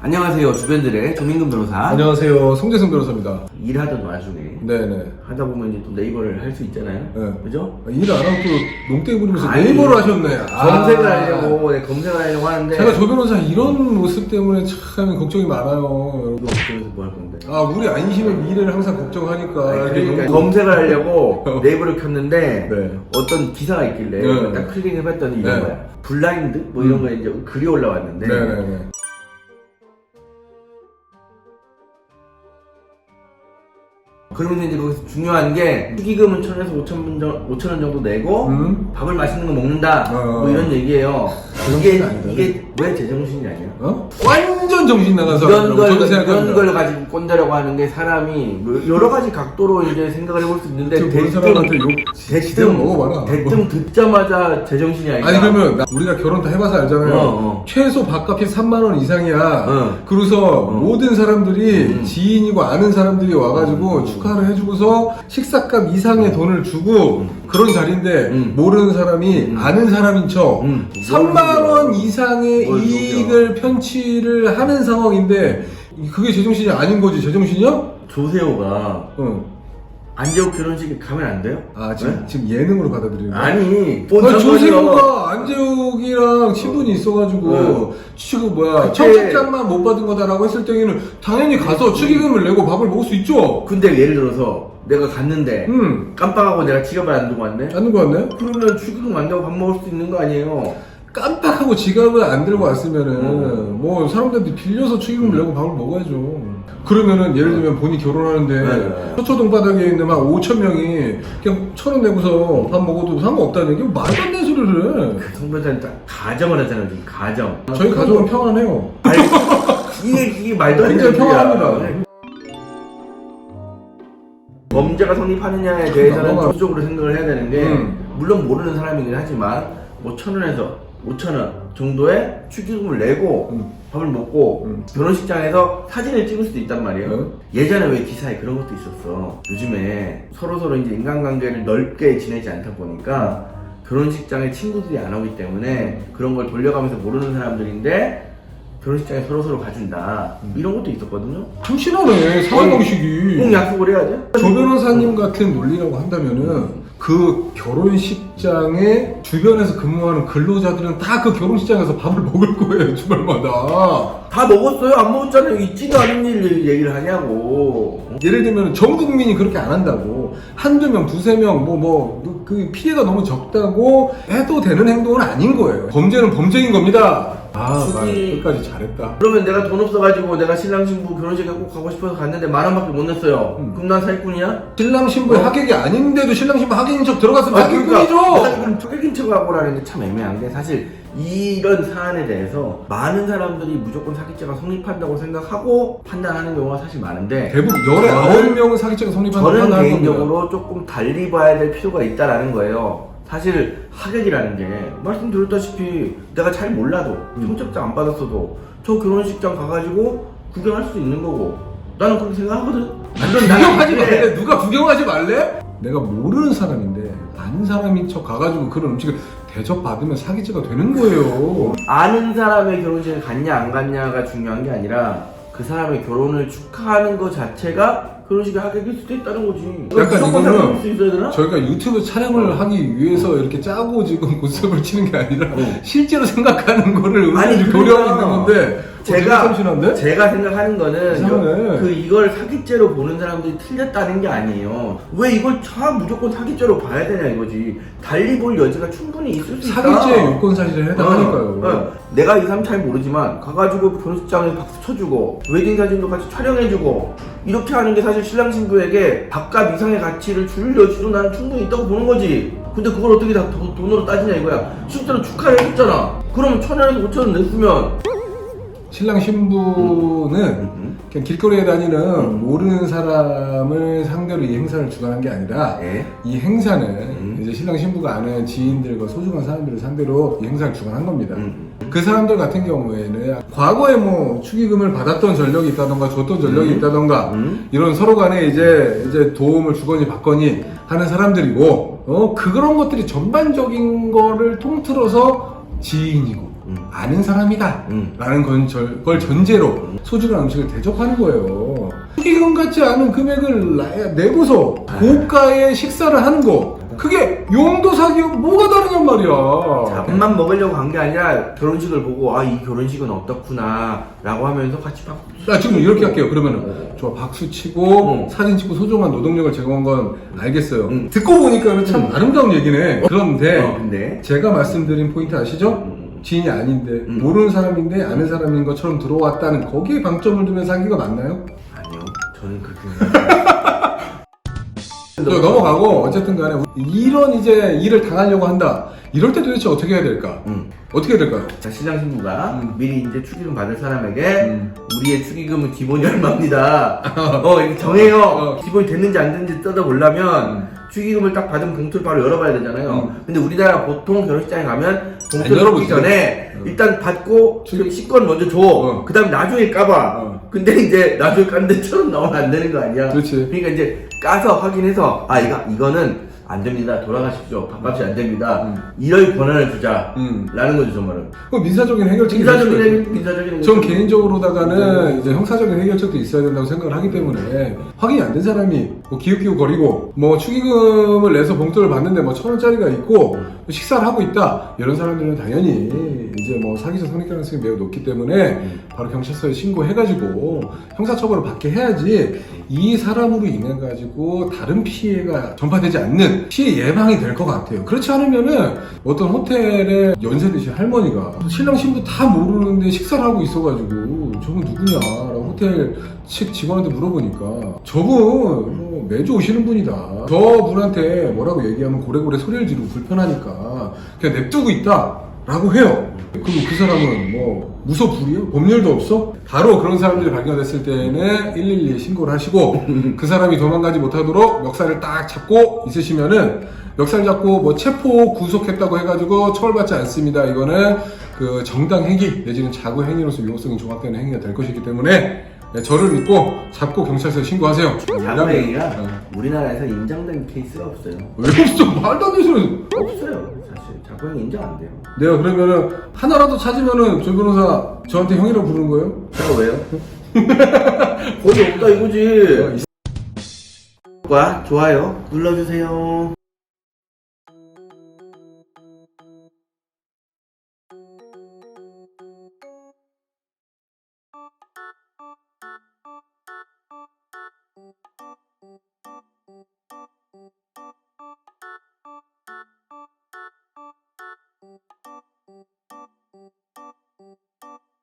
안녕하세요, 주변들의 조민근 변호사. 안녕하세요, 송재승 변호사입니다. 일하던 와중에 네네. 하다 보면 이제 또 네이버를 할 수 있잖아요. 네. 그죠? 일 안 하고 또 농땡이 부리면서 아니, 네이버를 하셨네. 검색을 하려고 검색을 하려고 하는데 제가 조 변호사 이런 모습 때문에 참 걱정이 많아요. 너 걱정해서 뭐 할 건데? 우리 안심의 미래를 항상 걱정하니까. 아니, 이렇게 그러니까 너무- 검색을 하려고 네이버를 켰는데 네. 어떤 기사가 있길래 네. 딱 클릭해봤더니 이런 네. 거야. 블라인드? 뭐 이런 거에 이제 글이 올라왔는데 네네네. 그러면 이제 거기서 중요한 게 축의금은 1,000에서 5,000원 정도 내고 밥을 맛있는 거 먹는다 뭐 이런 얘기예요. 이게 왜 제정신이 아니야? 완전 정신 나가서 이런 저도 생각합니다. 이런 걸 가지고 꼰대라고 하는 게 사람이 뭐 여러 가지 각도로 이제 생각을 해볼 수 있는데 본 사람한테 욕 진짜 먹어봐라. 대뜸 듣자마자 제정신이 아니야. 아니 그러면 우리가 결혼 다 해봐서 알잖아요. 최소 밥값이 3만 원 이상이야. 그래서 모든 사람들이 지인이고 아는 사람들이 와가지고 축하를 해주고서 식사값 이상의 돈을 주고 그런 자리인데 모르는 사람이 아는 사람인 척 3만 원 이상의 이익을 편취를 하는 상황인데 그게 제정신이 아닌 거지. 제정신이야? 조세호가 안재욱 결혼식에 가면 안 돼요? 지금 예능으로 받아들이는 거야? 아니 조세호가 안재욱이랑 친분이 있어가지고 청첩장만 못 받은 거다라고 했을 때에는 당연히 가서 축의금을 내고 밥을 먹을 수 있죠. 근데 예를 들어서 내가 갔는데 깜빡하고 내가 지갑을 안 두고 왔네? 안 들고 왔네? 그러면 축의금 안 내고 밥 먹을 수 있는 거 아니에요? 깜빡하고 지갑을 안 들고 왔으면은 뭐 사람들한테 빌려서 축의금을 내고 밥을 먹어야죠. 그러면은 예를 들면 본인이 결혼하는데 서초동 바닥에 있는 막 5,000명이 그냥 1,000원 내고서 밥 먹어도 상관없다는 게 말도 안 되는 소리를 해. 성변사는 딱 가정을 하잖아요, 지금 가정. 저희 가족은 평안해요. 아니, 이게 말도 안 되는 굉장히 평안합니다. 범죄가 성립하느냐에 대해서는 적극적으로 생각을 해야 되는 게 물론 모르는 사람이긴 하지만 뭐 1,000원에서 5,000원 정도의 축의금을 내고 밥을 먹고 결혼식장에서 사진을 찍을 수도 있단 말이에요. 예전에 왜 기사에 그런 것도 있었어. 요즘에 서로 이제 인간관계를 넓게 지내지 않다 보니까 결혼식장에 친구들이 안 오기 때문에 그런 걸 돌려가면서 모르는 사람들인데 결혼식장에 서로 가준다 이런 것도 있었거든요. 참신하네 사고방식이. 꼭 약속을 해야 돼? 조 변호사님 같은 논리라고 한다면은 그 결혼식장에 주변에서 근무하는 근로자들은 다 그 결혼식장에서 밥을 먹을 거예요 주말마다. 다 먹었어요? 안 먹었잖아요. 있지도 않은 일 얘기를 하냐고. 예를 들면 전 국민이 그렇게 안 한다고 한두 명, 두세 명 그 피해가 너무 적다고 해도 되는 행동은 아닌 거예요. 범죄는 범죄인 겁니다. 말 끝까지 잘했다. 그러면 내가 돈 없어가지고 내가 신랑 신부 결혼식에 꼭 가고 싶어서 갔는데 10,000원밖에 못 냈어요. 그럼 난 사기꾼이야? 신랑 신부의 하객이 아닌데도 신랑 신부 하객인 척 들어갔으면 사기꾼이죠. 그럼 사기꾼 척하고라는 게 참 애매한 게 사실 이런 사안에 대해서 많은 사람들이 무조건 사기죄가 성립한다고 생각하고 판단하는 경우가 사실 많은데 대부분 열에 9명은 사기죄가 성립한다고 저는 판단하는 개인적으로 겁니다. 조금 달리 봐야 될 필요가 있다라는 거예요. 사실 하객이라는 게 말씀드렸다시피 내가 잘 몰라도 청첩장 안 받았어도 저 결혼식장 가가지고 구경할 수 있는 거고 나는 그렇게 생각하거든. 구경하지 말래? 누가 구경하지 말래? 내가 모르는 사람인데 아는 사람인 척 가가지고 그런 음식을 대접받으면 사기죄가 되는 거예요. 아는 사람의 결혼식에 갔냐 안 갔냐가 중요한 게 아니라 그 사람의 결혼을 축하하는 것 자체가 결혼식에 하객일 수도 있다는 거지. 약간 이거는 수 있어야 되나? 저희가 유튜브 촬영을 하기 위해서 이렇게 짜고 지금 고스톱을 치는 게 아니라 실제로 생각하는 거를 의견을 교류하고 있는 건데 제가 참신한데? 생각하는 거는 이상하네. 이걸 사기죄로 보는 사람들이 틀렸다는 게 아니에요. 왜 이걸 다 무조건 사기죄로 봐야 되냐 이거지. 달리 볼 여지가 충분히 있을 수 있다. 사기죄 요건 사실에 해당하니까요. 내가 이 사람 잘 모르지만 가가지고 결혼식장에 박수 쳐주고 웨딩 사진도 같이 촬영해주고 이렇게 하는 게 사실 신랑 신부에게 밥값 이상의 가치를 줄 여지도 나는 충분히 있다고 보는 거지. 근데 그걸 어떻게 다 돈으로 따지냐 이거야. 실제로 축하를 해줬잖아. 그러면 1,000원에서 5,000원 냈으면 신랑 신부는 그냥 길거리에 다니는 모르는 사람을 상대로 이 행사를 주관한 게 아니라 이 행사는 이제 신랑 신부가 아는 지인들과 소중한 사람들을 상대로 이 행사를 주관한 겁니다. 그 사람들 같은 경우에는 과거에 뭐 축의금을 받았던 전력이 있다던가 줬던 전력이 있다던가 이런 서로 간에 이제 도움을 주거니 받거니 하는 사람들이고 그런 것들이 전반적인 거를 통틀어서 지인이고 아는 사람이다 라는 걸 전제로 소중한 음식을 대접하는 거예요. 축의금 같지 않은 금액을 내고서 고가의 식사를 하는 거, 그게 용도 사기 뭐가 다르냔 말이야. 밥만 먹으려고 간 게 아니라 결혼식을 보고 아 이 결혼식은 어떻구나 라고 하면서 같이 박수. 지금 이렇게 할게요. 그러면은 저 박수 치고 사진 찍고 소중한 노동력을 제공한 건 알겠어요. 듣고 보니까 참 아름다운 얘기네. 그런데 근데 제가 말씀드린 포인트 아시죠? 지인이 아닌데 모르는 사람인데 아는 사람인 것처럼 들어왔다는 거기에 방점을 두면 사기가 맞나요? 아니요, 저는 그렇게 생각해요. 넘어가고 어쨌든 간에 이런 이제 일을 당하려고 한다. 이럴 때 도대체 어떻게 해야 될까? 어떻게 해야 될까요? 자, 신랑 신부가 미리 이제 축의금 받을 사람에게 우리의 축의금은 기본이 얼마입니다. 이렇게 정해요. 기본이 됐는지 안 됐는지 뜯어보려면 축의금을 딱 받은 봉투를 바로 열어봐야 되잖아요. 근데 우리나라 보통 결혼식장에 가면 봉투를 열기 전에 일단 받고 식권 먼저 줘. 그 다음에 나중에 까봐. 근데 이제 나중에 깐데 처럼 나오면 안 되는 거 아니야? 그렇지. 그러니까 이제 까서 확인해서 아 이거는 안 됩니다. 돌아가십시오. 밥값이 안 됩니다. 이럴 권한을 주자. 라는 거죠, 정말은. 그럼 민사적인 해결책이 민사적인 전 개인적으로다가는 이제 형사적인 해결책도 있어야 된다고 생각을 하기 때문에 확인이 안 된 사람이 뭐 기웃기웃거리고 뭐 축의금을 내서 봉투를 받는데 뭐 1,000원짜리가 있고 식사를 하고 있다. 이런 사람들은 당연히 이제 뭐 사기적 성립 가능성이 매우 높기 때문에 바로 경찰서에 신고해가지고 형사처벌을 받게 해야지 이 사람으로 인해 가지고 다른 피해가 전파되지 않는 피해 예방이 될 것 같아요. 그렇지 않으면은 어떤 호텔에 연세 드신 할머니가 신랑 신부 다 모르는데 식사를 하고 있어가지고 저분 누구냐라고 호텔 측 직원한테 물어보니까 저분 뭐 매주 오시는 분이다. 저분한테 뭐라고 얘기하면 고래고래 소리를 지르고 불편하니까 그냥 냅두고 있다 라고 해요. 그럼 그 사람은 뭐 무소불위요? 법률도 없어? 바로 그런 사람들이 발견됐을 때는 112에 신고를 하시고 그 사람이 도망가지 못하도록 멱살을 딱 잡고 있으시면은 멱살 잡고 뭐 체포 구속했다고 해가지고 처벌받지 않습니다. 이거는 그 정당 행위 내지는 자구 행위로서 위험성이 종합되는 행위가 될 것이기 때문에 저를 믿고 잡고 경찰서에 신고하세요. 자구 행위가 우리나라에서 인정된 케이스가 없어요. 왜 없어? 말도 안 되는 소리. 없어요. 사실 자구 행위 인정 안 돼요. 내가 그러면은 하나라도 찾으면은 조 변호사 저한테 형이라고 부르는 거예요? 제가 왜요? 거기 없다 이거지. 구독과 좋아요 눌러주세요.